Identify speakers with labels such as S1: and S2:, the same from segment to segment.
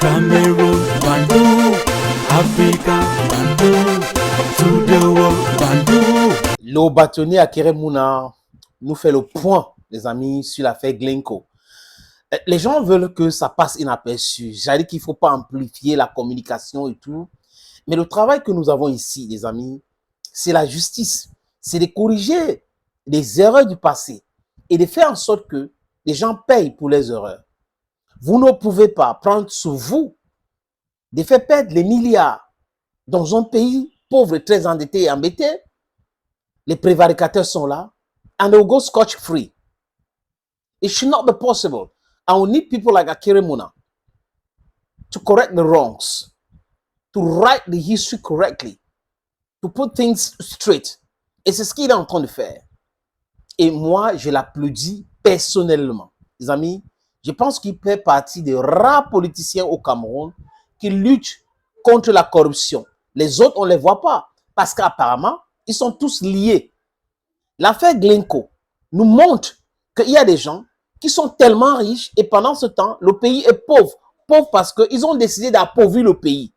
S1: Cameroon, Bandung, Africa, Bandung, to the world, Bandung.
S2: Le bâtonnier Akere Mouna nous fait le point, les amis, sur l'affaire Glencoe. Les gens veulent que ça passe inaperçu. J'ai dit qu'il ne faut pas amplifier la communication et tout. Mais le travail que nous avons ici, les amis, c'est la justice. C'est de corriger les erreurs du passé et de faire en sorte que les gens payent pour les erreurs. Vous ne pouvez pas prendre sur vous de faire perdre les milliards dans un pays pauvre, très endetté et embêté. Les prévaricateurs sont là and they'll go scotch-free. It should not be possible. And we need people like Akere Mouna to correct the wrongs, to write the history correctly, to put things straight. Et c'est ce qu'il est en train de faire. Et moi, je l'applaudis personnellement. Les amis, je pense qu'il fait partie des rares politiciens au Cameroun qui luttent contre la corruption. Les autres, on ne les voit pas parce qu'apparemment, ils sont tous liés. L'affaire Glencoe nous montre qu'il y a des gens qui sont tellement riches et pendant ce temps, le pays est pauvre. Pauvre parce qu'ils ont décidé d'appauvrir le pays.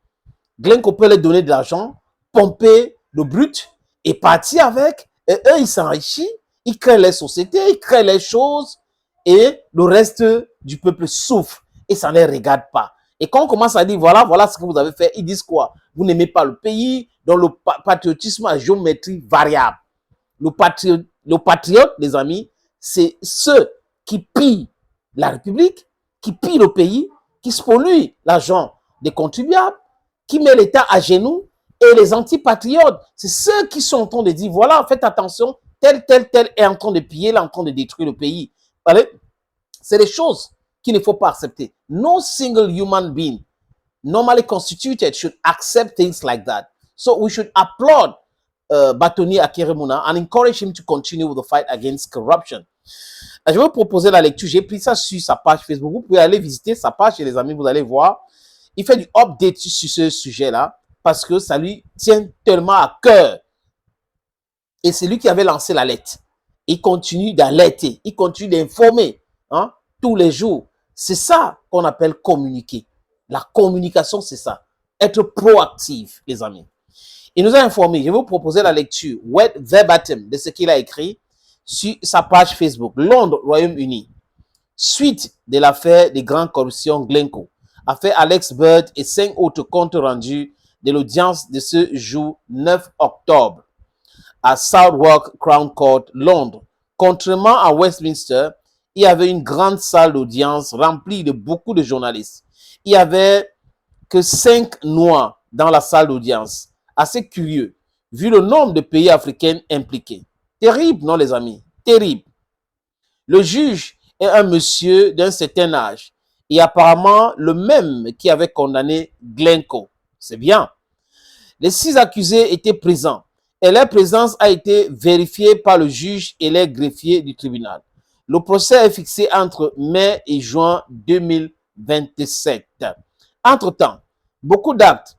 S2: Glencoe peut leur donner de l'argent, pomper le brut et partir avec. Et eux, ils s'enrichissent, ils créent les sociétés, ils créent les choses et le reste du peuple souffre et ça ne les regarde pas. Et quand on commence à dire, voilà ce que vous avez fait, ils disent quoi? Vous n'aimez pas le pays, donc le patriotisme à géométrie variable. Le patriote, les amis, c'est ceux qui pillent la République, qui pillent le pays, qui spolient l'argent des contribuables, qui met l'État à genoux, et les antipatriotes, c'est ceux qui sont en train de dire, voilà, faites attention, tel est en train de piller, en train de détruire le pays. Allez, c'est des choses qu'il ne faut pas accepter. No single human being normally constituted should accept things like that. So we should applaud Bâtonnier Akere Mouna and encourage him to continue with the fight against corruption. Je vais vous proposer la lecture. J'ai pris ça sur sa page Facebook. Vous pouvez aller visiter sa page et les amis, vous allez voir. Il fait du update sur ce sujet-là parce que ça lui tient tellement à cœur. Et c'est lui qui avait lancé la lettre. Il continue d'alerter, il continue d'informer tous les jours. C'est ça qu'on appelle communiquer. La communication, c'est ça. Être proactif, les amis. Il nous a informé, je vais vous proposer la lecture word verbatim de ce qu'il a écrit sur sa page Facebook. Londres, Royaume-Uni. Suite de l'affaire des grandes corruptions Glencoe. Affaire Alex Bird et 5 autres comptes rendus de l'audience de ce jour 9 octobre à Southwark Crown Court, Londres. Contrairement à Westminster, il y avait une grande salle d'audience remplie de beaucoup de journalistes. Il n'y avait que 5 noirs dans la salle d'audience. Assez curieux, vu le nombre de pays africains impliqués. Terrible, non les amis? Terrible. Le juge est un monsieur d'un certain âge et apparemment le même qui avait condamné Glencoe. C'est bien. Les 6 accusés étaient présents et leur présence a été vérifiée par le juge et les greffiers du tribunal. Le procès est fixé entre mai et juin 2027. Entre-temps, beaucoup d'actes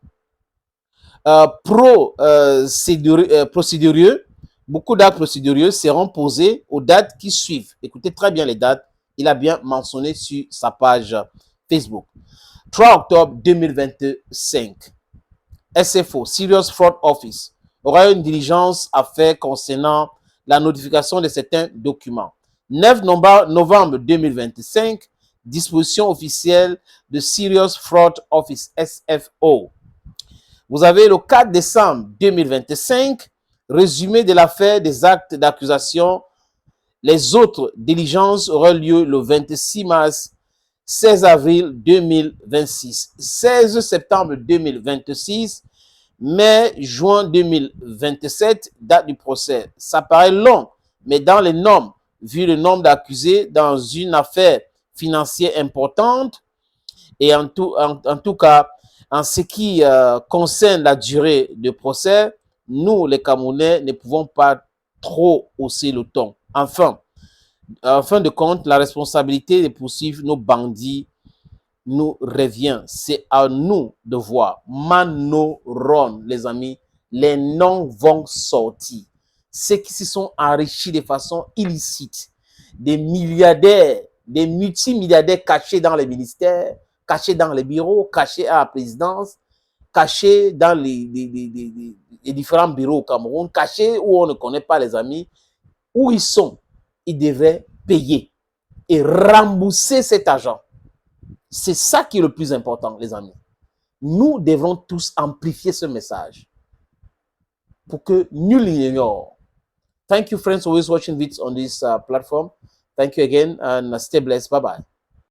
S2: procédurieux, beaucoup d'actes procédurieux seront posés aux dates qui suivent. Écoutez très bien les dates, il a bien mentionné sur sa page Facebook. 3 octobre 2025, SFO, Serious Fraud Office, aura une diligence à faire concernant la notification de certains documents. 9 novembre 2025, disposition officielle de Serious Fraud Office, SFO. Vous avez le 4 décembre 2025, résumé de l'affaire des actes d'accusation. Les autres diligences auront lieu le 26 mars, 16 avril 2026, 16 septembre 2026, mai, juin 2027, date du procès. Ça paraît long, mais dans les normes, vu le nombre d'accusés dans une affaire financière importante, et en tout cas, en ce qui concerne la durée du procès, nous, les Camerounais, ne pouvons pas trop hausser le ton. Enfin, en fin de compte, la responsabilité de poursuivre nos bandits nous revient. C'est à nous de voir. Manoron, les amis, les noms vont sortir. Ceux qui se sont enrichis de façon illicite, des milliardaires, des multimilliardaires cachés dans les ministères, cachés dans les bureaux, cachés à la présidence, cachés dans les différents bureaux au Cameroun, cachés où on ne connaît pas les amis, où ils sont. Ils devraient payer et rembourser cet argent. C'est ça qui est le plus important, les amis. Nous devons tous amplifier ce message pour que nul n'ignore. Thank you, friends, always watching videos on this platform. Thank you again and stay blessed. Bye-bye.